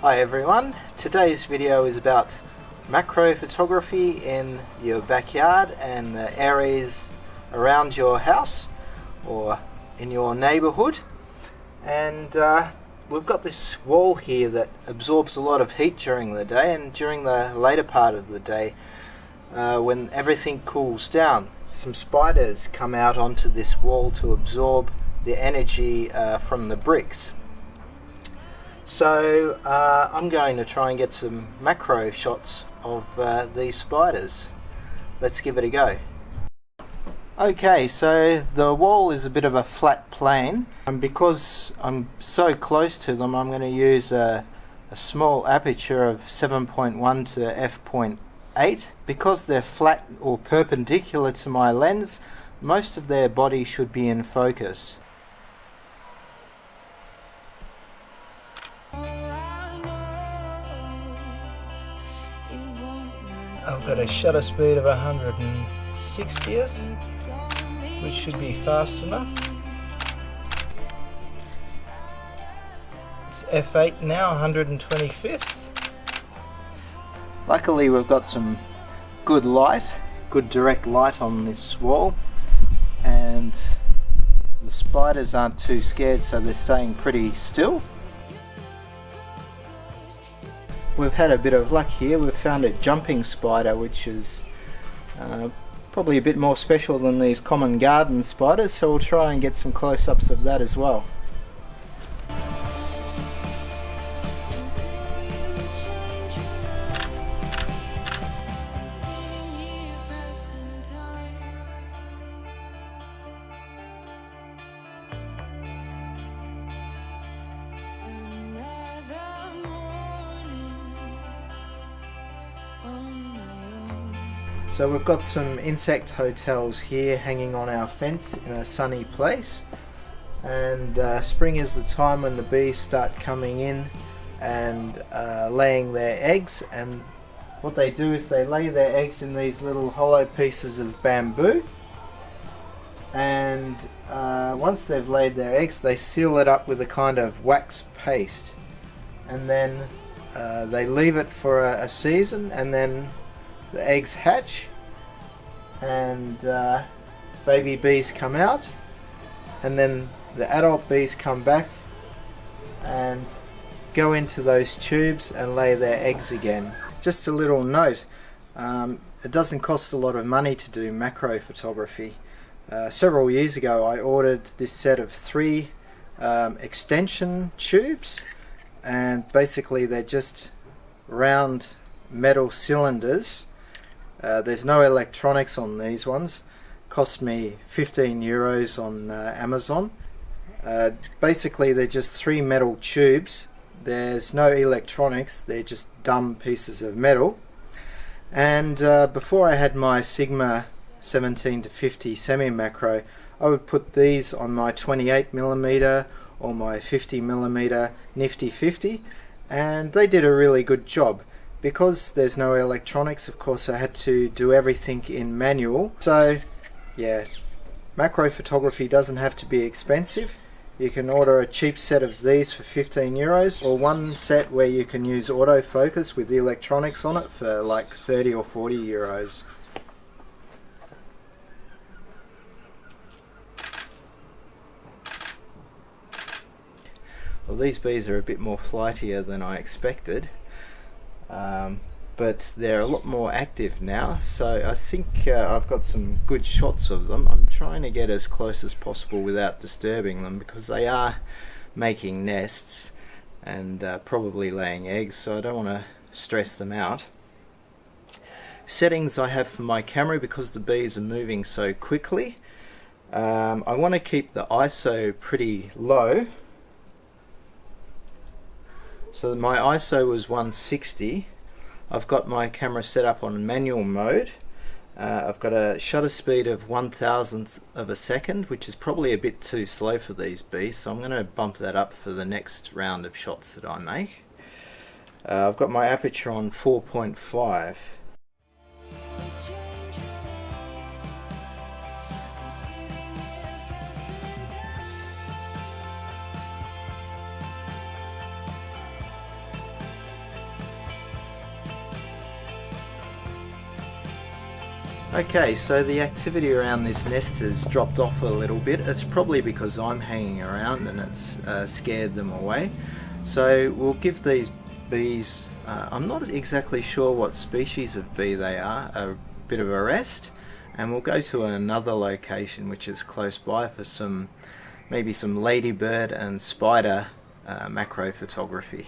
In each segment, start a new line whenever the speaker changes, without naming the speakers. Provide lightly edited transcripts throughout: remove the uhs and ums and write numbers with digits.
Hi everyone, today's video is about macro photography in your backyard and the areas around your house or in your neighborhood. And we've got this wall here that absorbs a lot of heat during the day, and during the later part of the day when everything cools down, some spiders come out onto this wall to absorb the energy from the bricks. So I'm going to try and get some macro shots of these spiders. Let's give it a go. Okay, so the wall is a bit of a flat plane, and because I'm so close to them, I'm going to use a small aperture of 7.1 to f.8. Because they're flat or perpendicular to my lens, most of their body should be in focus. I've got a shutter speed of 160th, which should be fast enough. It's f8 now, 125th. Luckily we've got some good light, good direct light on this wall, and the spiders aren't too scared, so they're staying pretty still. We've had a bit of luck here. We've found a jumping spider, which is probably a bit more special than these common garden spiders, so we'll try and get some close-ups of that as well. So we've got some insect hotels here hanging on our fence in a sunny place, and spring is the time when the bees start coming in and laying their eggs. And what they do is they lay their eggs in these little hollow pieces of bamboo, and once they've laid their eggs, they seal it up with a kind of wax paste, and then they leave it for a season, and then the eggs hatch and baby bees come out, and then the adult bees come back and go into those tubes and lay their eggs again. Just a little note, it doesn't cost a lot of money to do macro photography. Several years ago I ordered this set of 3 extension tubes, and basically they're just round metal cylinders. There's no electronics on these ones. Cost me 15 euros on Amazon. Basically they're just 3 metal tubes. There's no electronics, they're just dumb pieces of metal. And before I had my Sigma 17 to 50 semi-macro, I would put these on my 28mm or my 50mm Nifty 50, and they did a really good job. Because there's no electronics, of course I had to do everything in manual. So yeah, macro photography doesn't have to be expensive. You can order a cheap set of these for 15 euros, or one set where you can use autofocus with the electronics on it for like 30 or 40 euros. Well, these bees are a bit more flightier than I expected. But they're a lot more active now, so I think I've got some good shots of them. I'm trying to get as close as possible without disturbing them, because they are making nests and probably laying eggs, so I don't want to stress them out. Settings I have for my camera, because the bees are moving so quickly, I want to keep the ISO pretty low. So my ISO was 160. I've got my camera set up on manual mode. I've got a shutter speed of 1,000th of a second, which is probably a bit too slow for these bees, so I'm going to bump that up for the next round of shots that I make. I've got my aperture on 4.5. Okay, so the activity around this nest has dropped off a little bit. It's probably because I'm hanging around and it's scared them away. So we'll give these bees, I'm not exactly sure what species of bee they are, a bit of a rest, and we'll go to another location which is close by for maybe some ladybird and spider macro photography.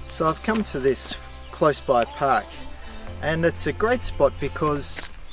So I've come to this close by park, and it's a great spot because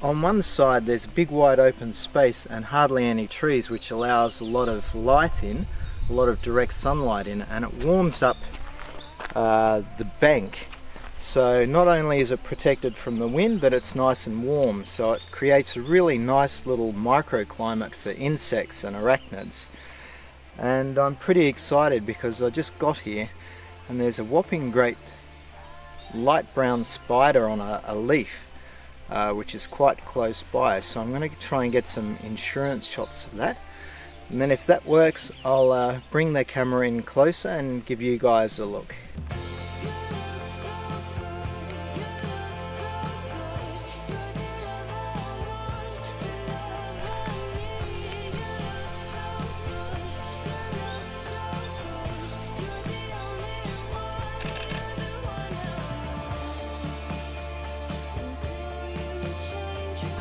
on one side there's a big wide open space and hardly any trees, which allows a lot of light in, a lot of direct sunlight in, and it warms up the bank. So not only is it protected from the wind, but it's nice and warm, so it creates a really nice little microclimate for insects and arachnids. And I'm pretty excited because I just got here and there's a whopping great light brown spider on a leaf, which is quite close by. So I'm going to try and get some insurance shots of that. And then if that works, I'll bring the camera in closer and give you guys a look.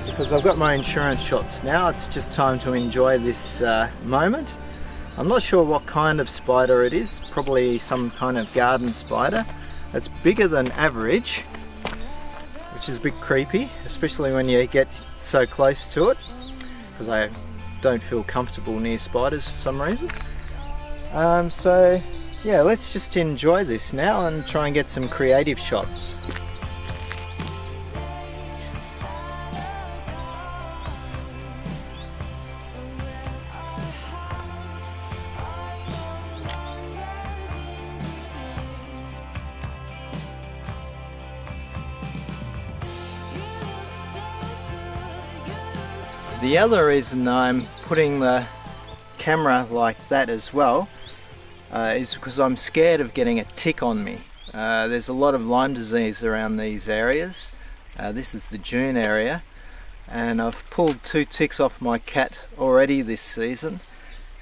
Because I've got my insurance shots now, it's just time to enjoy this moment. I'm not sure what kind of spider it is, probably some kind of garden spider. It's bigger than average, which is a bit creepy, especially when you get so close to it, because I don't feel comfortable near spiders for some reason. So yeah, let's just enjoy this now and try and get some creative shots. The other reason I'm putting the camera like that as well is because I'm scared of getting a tick on me. There's a lot of Lyme disease around these areas. This is the June area, and I've pulled 2 ticks off my cat already this season.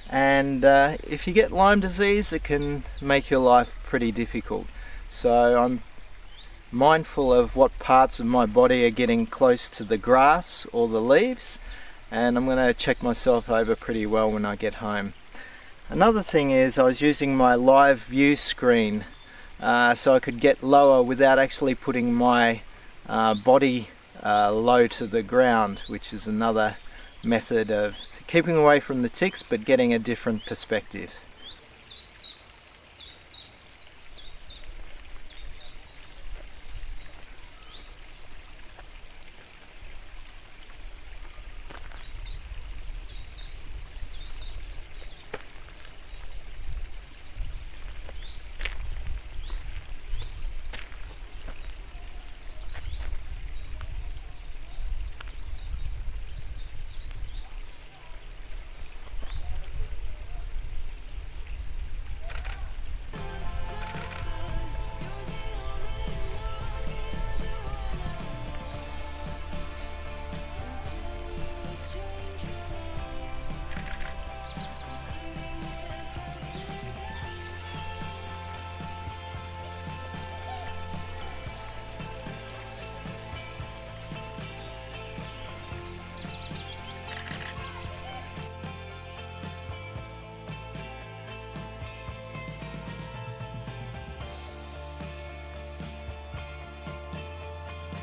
And if you get Lyme disease, it can make your life pretty difficult. So I'm mindful of what parts of my body are getting close to the grass or the leaves, and I'm going to check myself over pretty well when I get home. Another thing is I was using my live view screen so I could get lower without actually putting my body low to the ground, which is another method of keeping away from the ticks but getting a different perspective.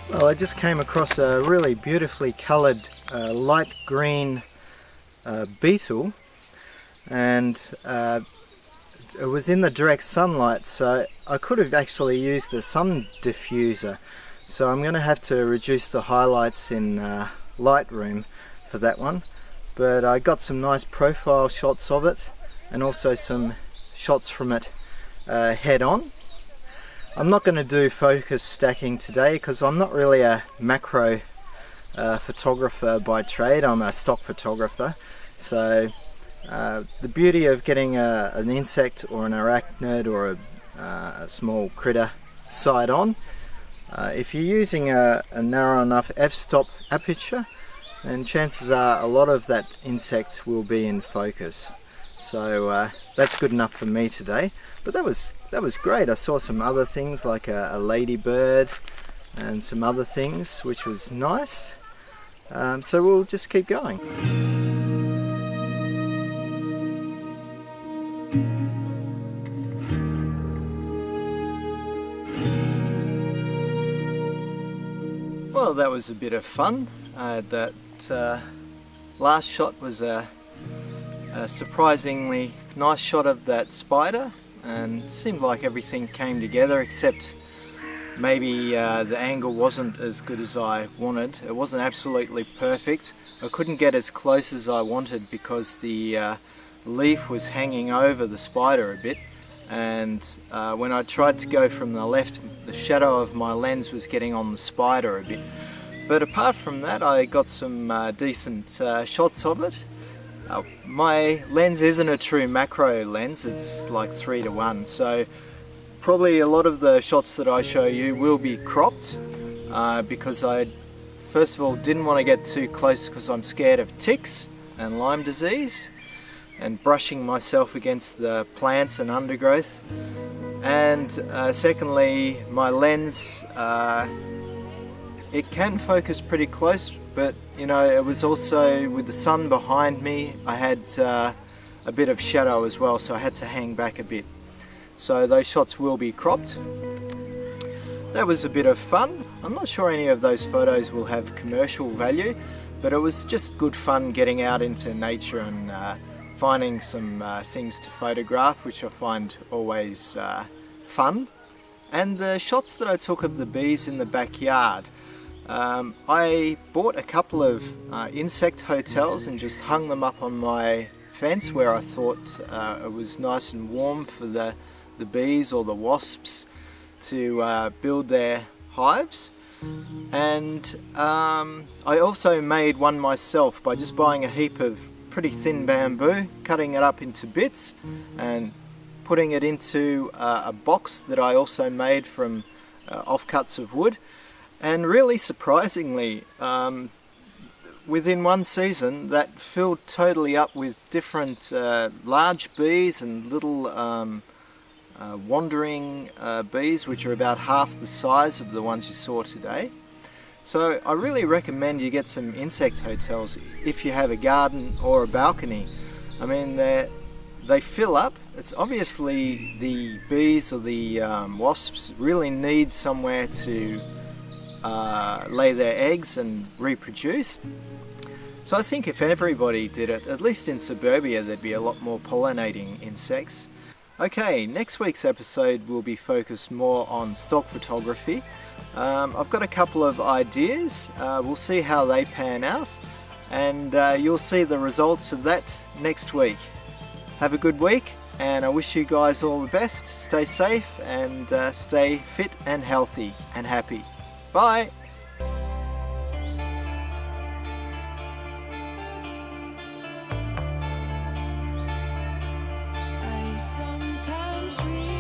Well, I just came across a really beautifully coloured light green beetle, and it was in the direct sunlight, so I could have actually used a sun diffuser. So I'm going to have to reduce the highlights in Lightroom for that one. But I got some nice profile shots of it, and also some shots from it head on. I'm not going to do focus stacking today because I'm not really a macro photographer by trade. I'm a stock photographer. So the beauty of getting an insect or an arachnid or a small critter side on, if you're using a narrow enough f-stop aperture, then chances are a lot of that insect will be in focus. So that's good enough for me today. But that was great. I saw some other things like a ladybird and some other things, which was nice. So we'll just keep going. Well, that was a bit of fun. That last shot was a surprisingly nice shot of that spider, and it seemed like everything came together, except maybe the angle wasn't as good as I wanted. It wasn't absolutely perfect. I couldn't get as close as I wanted because the leaf was hanging over the spider a bit, and when I tried to go from the left, the shadow of my lens was getting on the spider a bit. But apart from that, I got some decent shots of it. My lens isn't a true macro lens, it's like 3:1, so probably a lot of the shots that I show you will be cropped because I first of all didn't want to get too close because I'm scared of ticks and Lyme disease and brushing myself against the plants and undergrowth, and secondly, my lens it can focus pretty close, but you know, it was also with the sun behind me, I had a bit of shadow as well, so I had to hang back a bit. So those shots will be cropped. That was a bit of fun. I'm not sure any of those photos will have commercial value, but it was just good fun getting out into nature and finding some things to photograph, which I find always fun. And the shots that I took of the bees in the backyard, I bought a couple of insect hotels and just hung them up on my fence where I thought it was nice and warm for the bees or the wasps to build their hives. And I also made one myself by just buying a heap of pretty thin bamboo, cutting it up into bits and putting it into a box that I also made from offcuts of wood. And really surprisingly, within one season that filled totally up with different large bees and little wandering bees, which are about half the size of the ones you saw today. So I really recommend you get some insect hotels if you have a garden or a balcony. I mean, they fill up. It's obviously the bees or the wasps really need somewhere to lay their eggs and reproduce. So I think if everybody did it, at least in suburbia, there'd be a lot more pollinating insects. Okay, next week's episode will be focused more on stock photography. I've got a couple of ideas. We'll see how they pan out, and you'll see the results of that next week. Have a good week, and I wish you guys all the best. Stay safe and stay fit and healthy and happy. Bye!
I sometimes dream